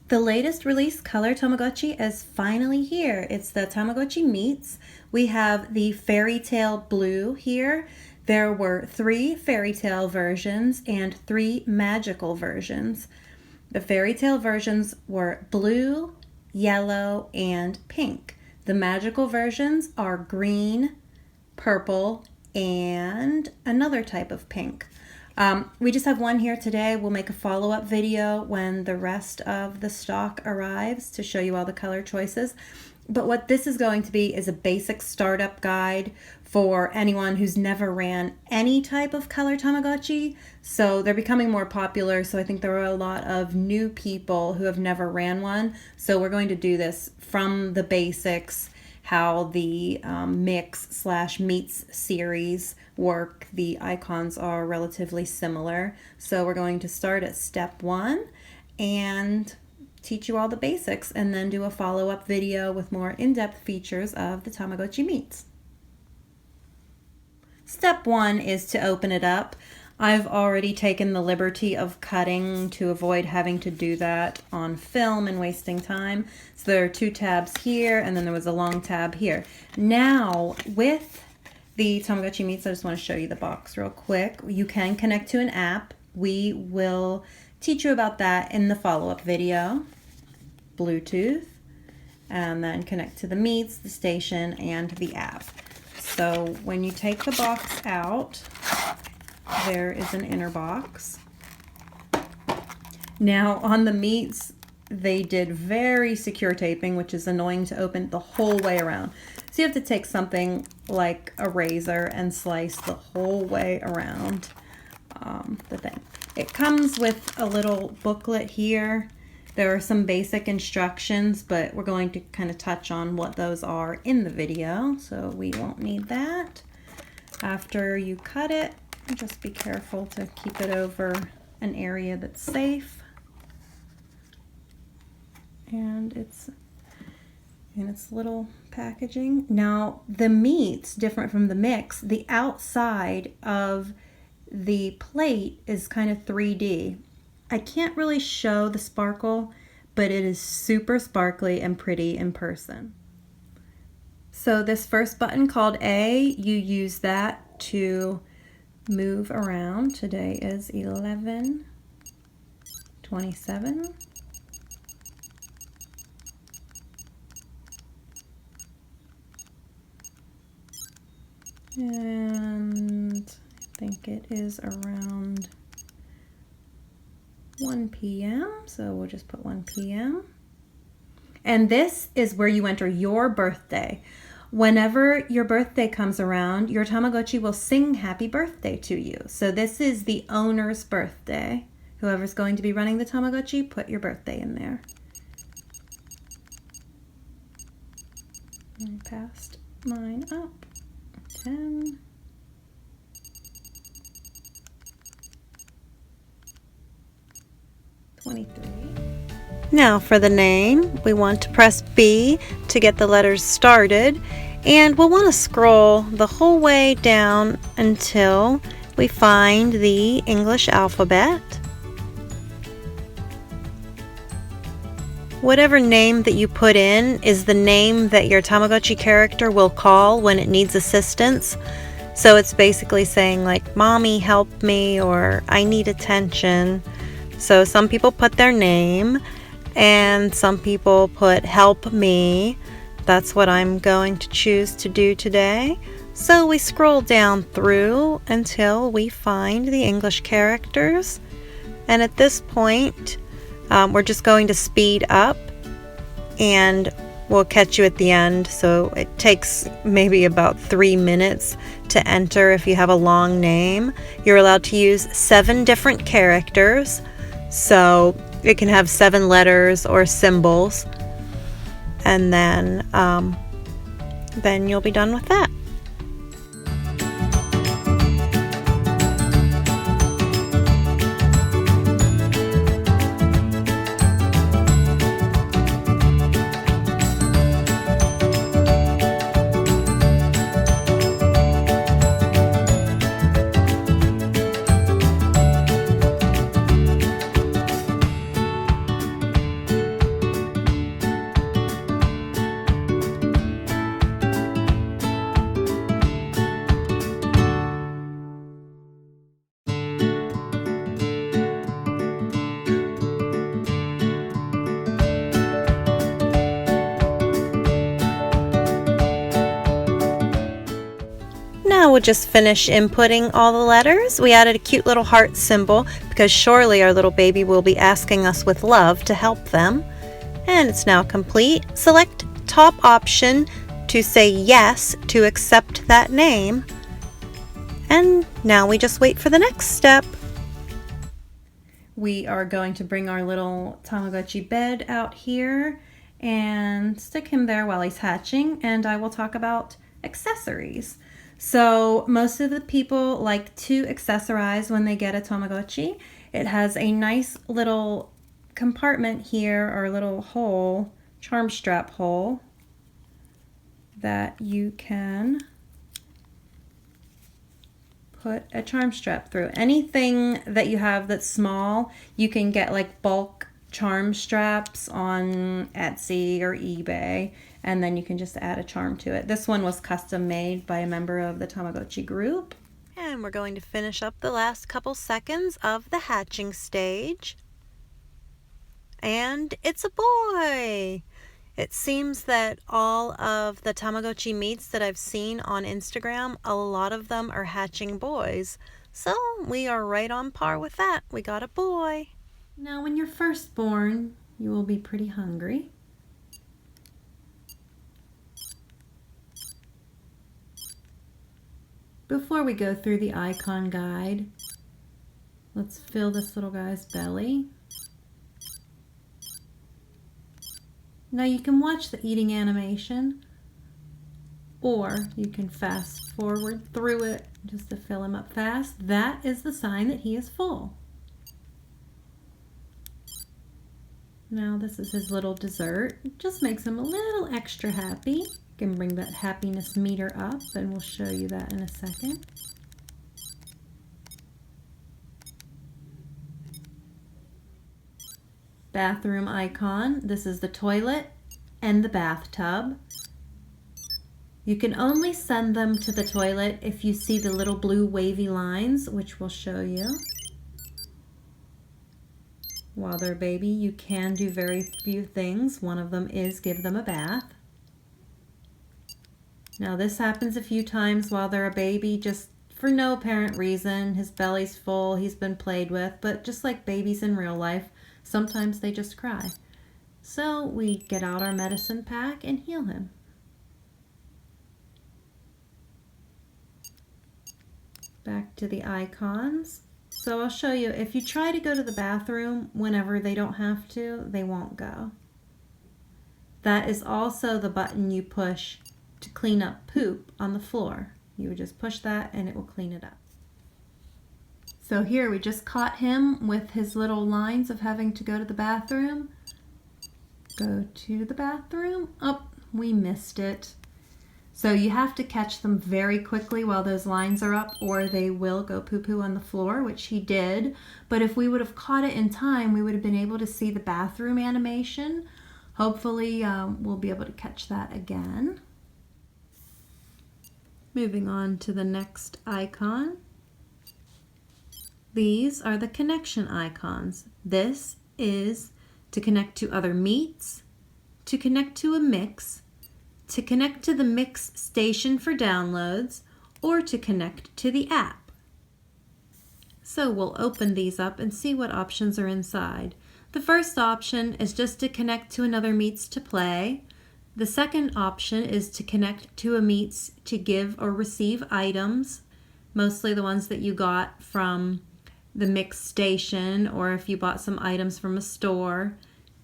The latest release color Tamagotchi is finally here. It's the Tamagotchi Meets. We have the fairy tale blue here. There were 3 fairy tale versions and 3 magical versions. The fairy tale versions were blue, yellow, and pink. The magical versions are green, purple, and another type of pink. We just have one here today. We'll make a follow-up video when the rest of the stock arrives to show you all the color choices. But what this is going to be is a basic startup guide for anyone who's never ran any type of color Tamagotchi. So they're becoming more popular. So I think there are a lot of new people who have never ran one. So we're going to do this from the basics, how the mix/meets series work. The icons are relatively similar. So we're going to start at step 1 and teach you all the basics and then do a follow-up video with more in-depth features of the Tamagotchi Meets. Step 1 is to open it up. I've already taken the liberty of cutting to avoid having to do that on film and wasting time. So there are 2 tabs here, and then there was a long tab here. Now, with the Tamagotchi Meets, I just want to show you the box real quick. You can connect to an app. We will teach you about that in the follow-up video. Bluetooth, and then connect to the Meets, the station, and the app. So when you take the box out, there is an inner box. Now on the Meets, they did very secure taping, which is annoying to open the whole way around. So you have to take something like a razor and slice the whole way around the thing. It comes with a little booklet here. There are some basic instructions, but we're going to kind of touch on what those are in the video, so we won't need that. After you cut it, just be careful to keep it over an area that's safe. And it's in its little packaging. Now, the Meets, different from the Mix, the outside of the plate is kind of 3D. I can't really show the sparkle, but it is super sparkly and pretty in person. So this first button called A, you use that to move around. Today is 11/27. And I think it is around 1 p.m. So we'll just put 1 p.m. And this is where you enter your birthday. Whenever your birthday comes around, your Tamagotchi will sing happy birthday to you. So this is the owner's birthday. Whoever's going to be running the Tamagotchi, put your birthday in there. I passed mine up. 10. Now for the name, we want to press B to get the letters started, and we'll want to scroll the whole way down until we find the English alphabet. Whatever name that you put in is the name that your Tamagotchi character will call when it needs assistance. So it's basically saying like, "Mommy, help me," or "I need attention." So some people put their name, and some people put "help me." That's what I'm going to choose to do today. So we scroll down through until we find the English characters. And at this point, we're just going to speed up, and we'll catch you at the end. So it takes maybe about 3 minutes to enter if you have a long name. You're allowed to use 7 different characters. So it can have 7 letters or symbols, and then you'll be done with that. Now we'll just finish inputting all the letters. We added a cute little heart symbol because surely our little baby will be asking us with love to help them. And it's now complete. Select top option to say yes to accept that name. And now we just wait for the next step. We are going to bring our little Tamagotchi bed out here and stick him there while he's hatching, and I will talk about accessories. So most of the people like to accessorize when they get a Tamagotchi. It has a nice little compartment here, or little hole, charm strap hole, that you can put a charm strap through. Anything that you have that's small, you can get like bulk charm straps on Etsy or eBay, and then you can just add a charm to it. This one was custom made by a member of the Tamagotchi group. And we're going to finish up the last couple seconds of the hatching stage. And it's a boy! It seems that all of the Tamagotchi meets that I've seen on Instagram, a lot of them are hatching boys. So we are right on par with that. We got a boy. Now when you're first born, you will be pretty hungry. Before we go through the icon guide, let's fill this little guy's belly. Now you can watch the eating animation, or you can fast forward through it just to fill him up fast. That is the sign that he is full. Now this is his little dessert. It just makes him a little extra happy. You can bring that happiness meter up, and we'll show you that in a second. Bathroom icon. This is the toilet and the bathtub. You can only send them to the toilet if you see the little blue wavy lines, which we'll show you. While they're a baby, you can do very few things. One of them is give them a bath. Now this happens a few times while they're a baby, just for no apparent reason. His belly's full, he's been played with, but just like babies in real life, sometimes they just cry. So we get out our medicine pack and heal him. Back to the icons. So I'll show you, if you try to go to the bathroom whenever they don't have to, they won't go. That is also the button you push to clean up poop on the floor. You would just push that and it will clean it up. So here we just caught him with his little lines of having to go to the bathroom. Go to the bathroom. Oh, we missed it. So you have to catch them very quickly while those lines are up, or they will go poo-poo on the floor, which he did. But if we would have caught it in time, we would have been able to see the bathroom animation. Hopefully we'll be able to catch that again. Moving on to the next icon. These are the connection icons. This is to connect to other meets, to connect to a mix, to connect to the mix station for downloads, or to connect to the app. So we'll open these up and see what options are inside. The first option is just to connect to another meets to play. The second option is to connect to a meets to give or receive items, mostly the ones that you got from the mix station, or if you bought some items from a store,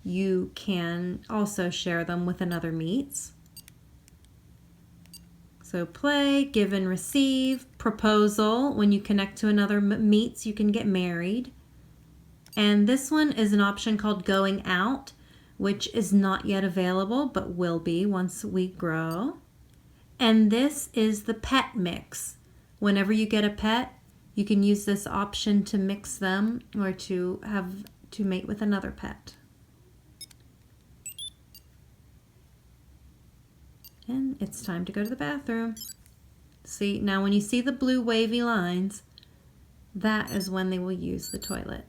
you can also share them with another meets. So play, give and receive, proposal. When you connect to another meets, you can get married. And this one is an option called going out, which is not yet available, but will be once we grow. And this is the pet mix. Whenever you get a pet, you can use this option to mix them or to mate with another pet. And it's time to go to the bathroom. See, now when you see the blue wavy lines, that is when they will use the toilet.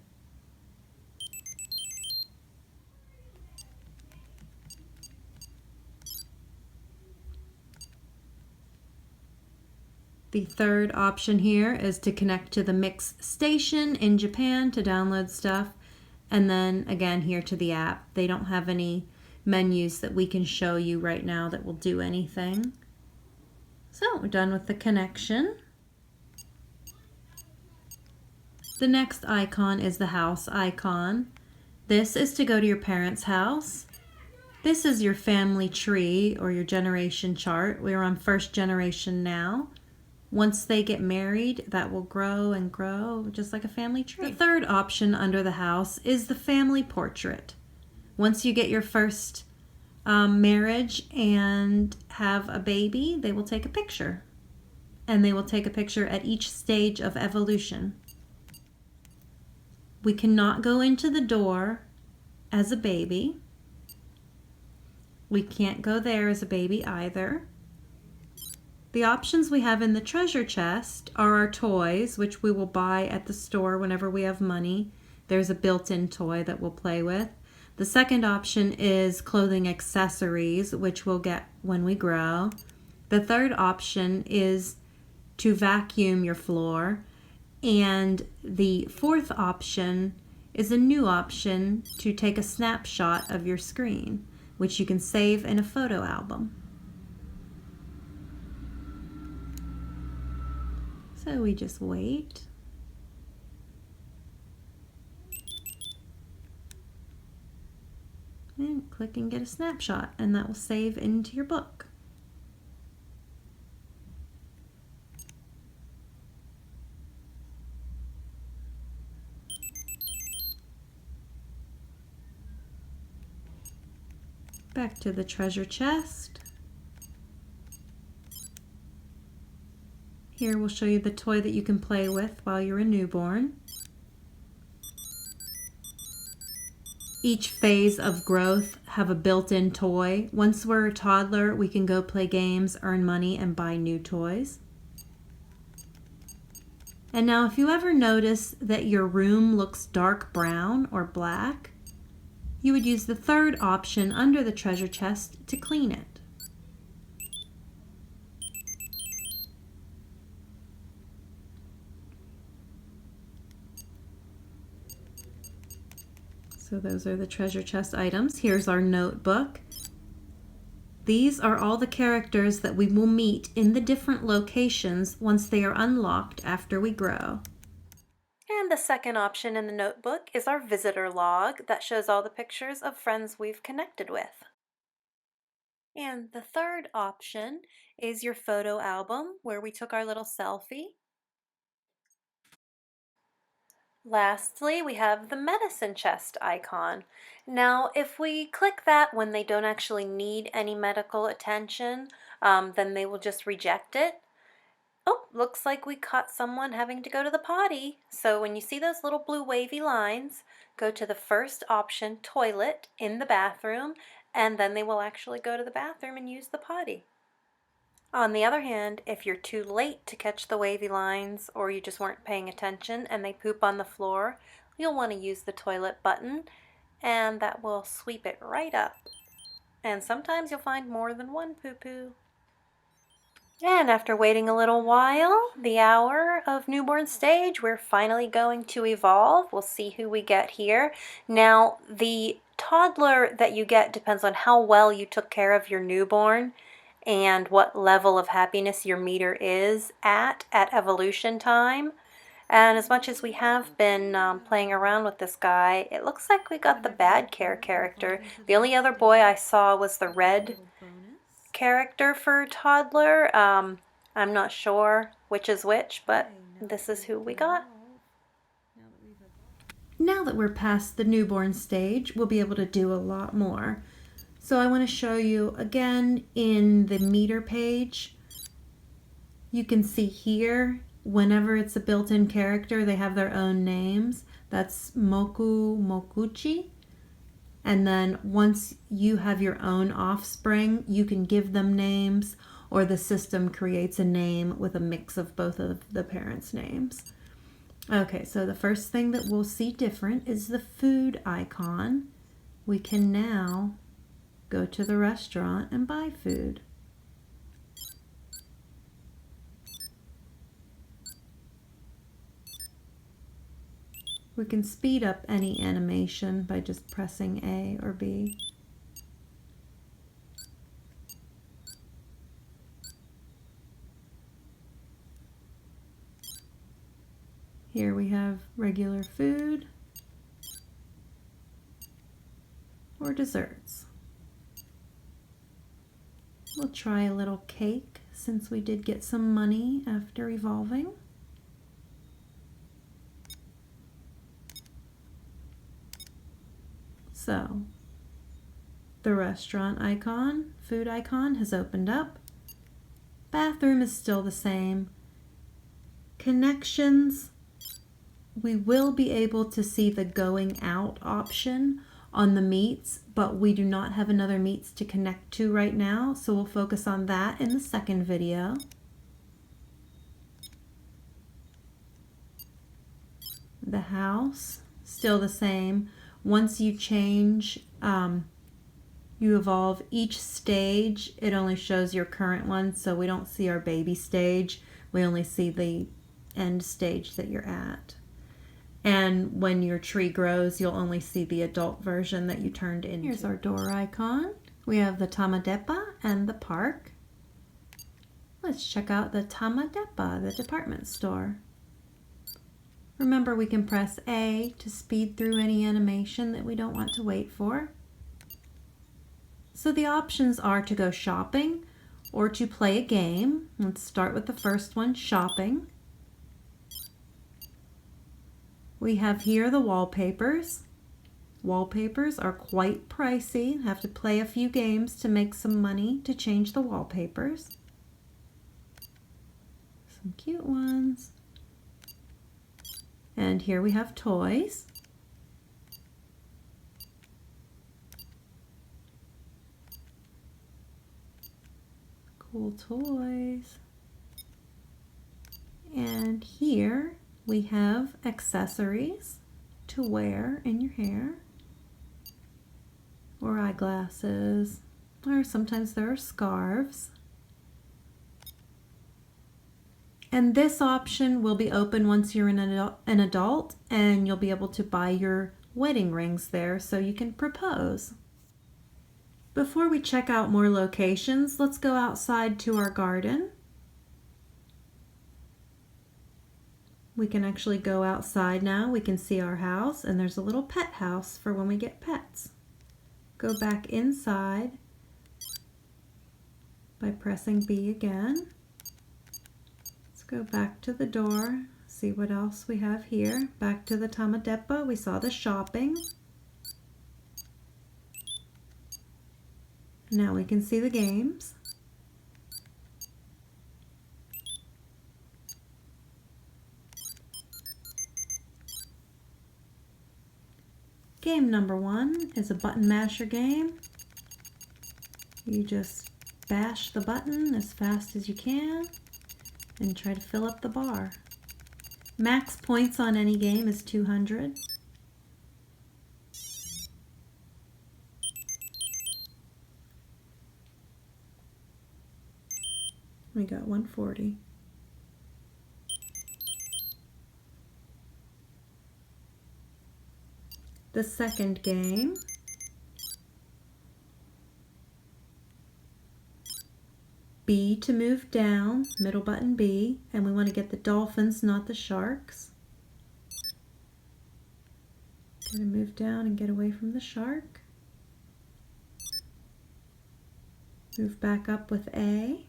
The third option here is to connect to the Mix station in Japan to download stuff. And then again here to the app. They don't have any menus that we can show you right now that will do anything. So we're done with the connection. The next icon is the house icon. This is to go to your parents' house. This is your family tree or your generation chart. We're on first generation now. Once they get married, that will grow and grow just like a family tree. The third option under the house is the family portrait. Once you get your first marriage and have a baby, they will take a picture. And they will take a picture at each stage of evolution. We cannot go into the door as a baby. We can't go there as a baby either. The options we have in the treasure chest are our toys, which we will buy at the store whenever we have money. There's a built-in toy that we'll play with. The second option is clothing accessories, which we'll get when we grow. The third option is to vacuum your floor. And the fourth option is a new option to take a snapshot of your screen, which you can save in a photo album. So we just wait. And click and get a snapshot, and that will save into your book. Back to the treasure chest. Here we'll show you the toy that you can play with while you're a newborn. Each phase of growth have a built-in toy. Once we're a toddler, we can go play games, earn money, and buy new toys. And now if you ever notice that your room looks dark brown or black, you would use the third option under the treasure chest to clean it. So those are the treasure chest items. Here's our notebook. These are all the characters that we will meet in the different locations once they are unlocked after we grow. And the second option in the notebook is our visitor log that shows all the pictures of friends we've connected with. And the third option is your photo album where we took our little selfie. Lastly, we have the medicine chest icon. Now, if we click that when they don't actually need any medical attention, then they will just reject it. Oh, looks like we caught someone having to go to the potty. So when you see those little blue wavy lines, go to the first option, toilet, in the bathroom, and then they will actually go to the bathroom and use the potty. On the other hand, if you're too late to catch the wavy lines or you just weren't paying attention and they poop on the floor, you'll want to use the toilet button and that will sweep it right up. And sometimes you'll find more than one poo-poo. And after waiting a little while, the hour of newborn stage, we're finally going to evolve. We'll see who we get here. Now, the toddler that you get depends on how well you took care of your newborn and what level of happiness your meter is at evolution time. And as much as we have been playing around with this guy, it looks like we got the bad care character. The only other boy I saw was the red character for toddler. I'm not sure which is which, but this is who we got. Now that we're past the newborn stage, we'll be able to do a lot more. So I want to show you again in the meter page. You can see here, whenever it's a built-in character, they have their own names. That's Moku Mokuchi. And then once you have your own offspring, you can give them names, or the system creates a name with a mix of both of the parents' names. Okay, so the first thing that we'll see different is the food icon. We can now go to the restaurant and buy food. We can speed up any animation by just pressing A or B. Here we have regular food or desserts. We'll try a little cake since we did get some money after evolving. So, the restaurant icon, food icon has opened up. Bathroom is still the same. Connections, we will be able to see the going out option on the meats, but we do not have another meats to connect to right now, so we'll focus on that in the second video. The house, still the same. Once you change, you evolve each stage, it only shows your current one, so we don't see our baby stage. We only see the end stage that you're at. And when your tree grows, you'll only see the adult version that you turned into. Here's our door icon. We have the Tamadeppa and the park. Let's check out the Tamadeppa, the department store. Remember, we can press A to speed through any animation that we don't want to wait for. So the options are to go shopping or to play a game. Let's start with the first one, shopping. We have here the wallpapers. Wallpapers are quite pricey. Have to play a few games to make some money to change the wallpapers. Some cute ones. And here we have toys. Cool toys. And here we have accessories to wear in your hair, or eyeglasses, or sometimes there are scarves. And this option will be open once you're an adult, and you'll be able to buy your wedding rings there so you can propose. Before we check out more locations, let's go outside to our garden. We can actually go outside now. We can see our house, and there's a little pet house for when we get pets. Go back inside by pressing B again. Let's go back to the door, see what else we have here. Back to the Tamadeppa, we saw the shopping. Now we can see the games. Game number 1 is a button masher game. You just bash the button as fast as you can and try to fill up the bar. Max points on any game is 200. We got 140. The second game, B to move down, middle button B, and we want to get the dolphins, not the sharks. Gonna move down and get away from the shark. Move back up with A.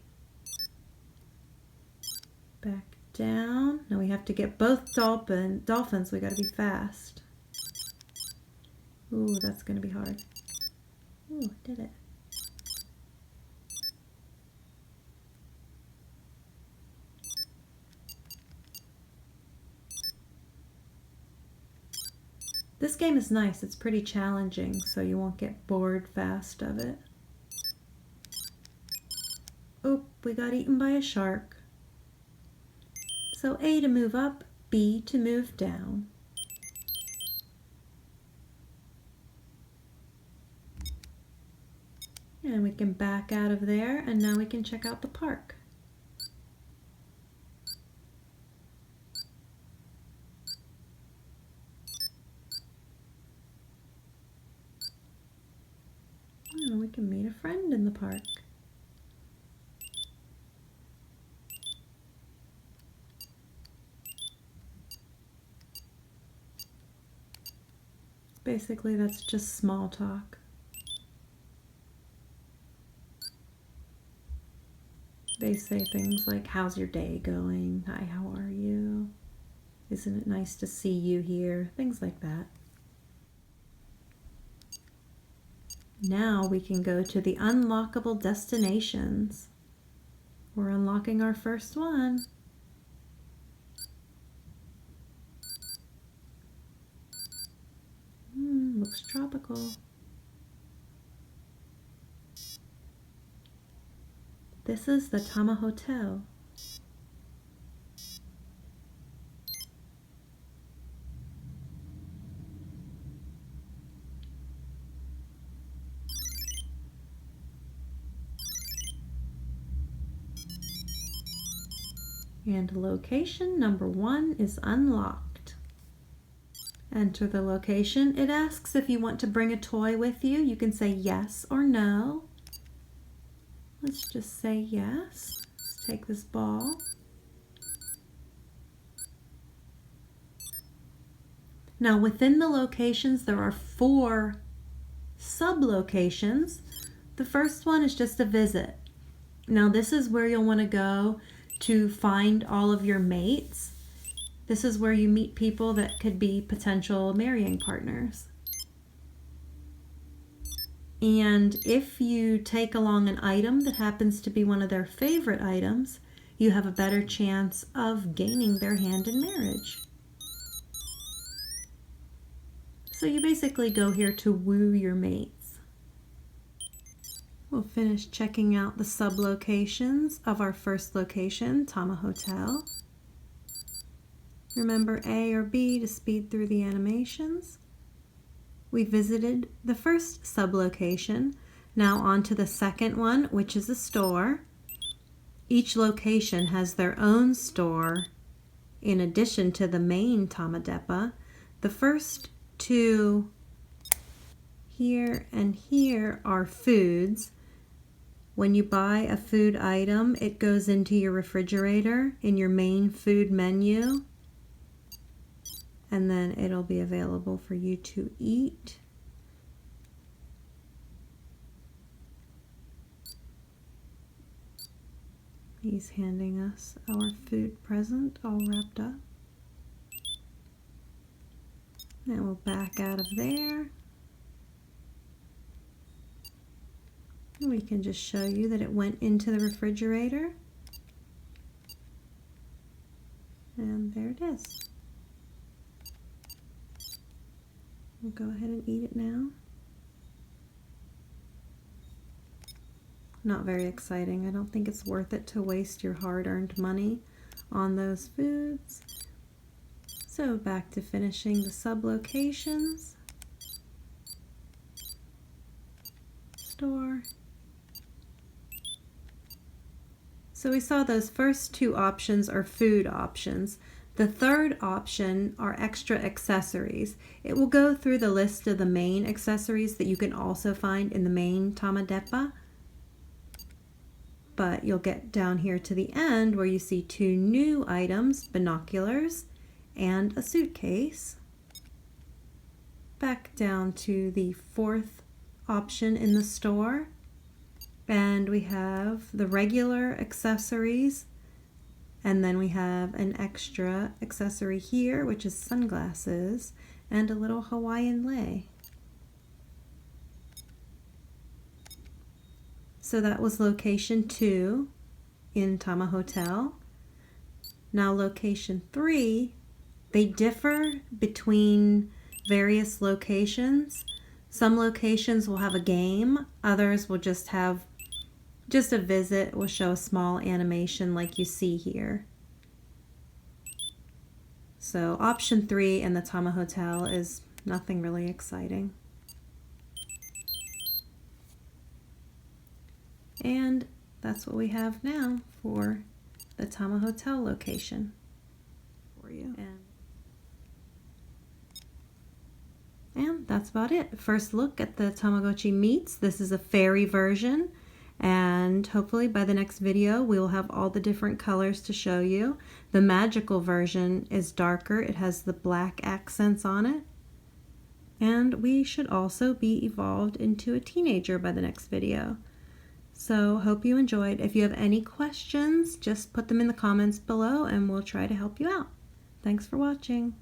Back down. Now we have to get both dolphins. We gotta be fast. Ooh, that's going to be hard. Ooh, did it. This game is nice. It's pretty challenging, so you won't get bored fast of it. Oh, we got eaten by a shark. So A to move up, B to move down. And we can back out of there, and now we can check out the park. we can meet a friend in the park. Basically, that's just small talk. They say things like, how's your day going? Hi, how are you? Isn't it nice to see you here? Things like that. Now we can go to the Unlockable Destinations. We're unlocking our first one. Looks tropical. This is the Tama Hotel. And location number 1 is unlocked. Enter the location. It asks if you want to bring a toy with you. You can say yes or no. Let's just say yes. Let's take this ball. Now within the locations there are 4 sub-locations. The first one is just a visit. Now this is where you'll want to go to find all of your mates. This is where you meet people that could be potential marrying partners. And if you take along an item that happens to be one of their favorite items, you have a better chance of gaining their hand in marriage. So you basically go here to woo your mates. We'll finish checking out the sub-locations of our first location, Tama Hotel. Remember A or B to speed through the animations. We visited the first sub-location. Now on to the second one, which is a store. Each location has their own store in addition to the main Tama Depot. The first 2 here and here are foods. When you buy a food item, it goes into your refrigerator in your main food menu, and then it'll be available for you to eat. He's handing us our food present all wrapped up. And we'll back out of there. We can just show you that it went into the refrigerator. And there it is. We'll go ahead and eat it now. Not very exciting. I don't think it's worth it to waste your hard-earned money on those foods. So back to finishing the sub-locations. Store. So we saw those first 2 options are food options. The third option are extra accessories. It will go through the list of the main accessories that you can also find in the main Tama Depot. But you'll get down here to the end where you see 2 new items, binoculars and a suitcase. Back down to the 4th option in the store. And we have the regular accessories, and then we have an extra accessory here, which is sunglasses and a little Hawaiian lei. So that was location 2 in Tama Hotel. Now location 3, they differ between various locations. Some locations will have a game, others will just have a visit. Will show a small animation like you see here. So option 3 in the Tama Hotel is nothing really exciting. And that's what we have now for the Tama Hotel location for you. And that's about it. First look at the Tamagotchi meets. This is a fairy version, and hopefully by the next video we will have all the different colors to show you. The magical version is darker. It has the black accents on it. And we should also be evolved into a teenager by the next video. So hope you enjoyed. If you have any questions, just put them in the comments below and we'll try to help you out. Thanks for watching.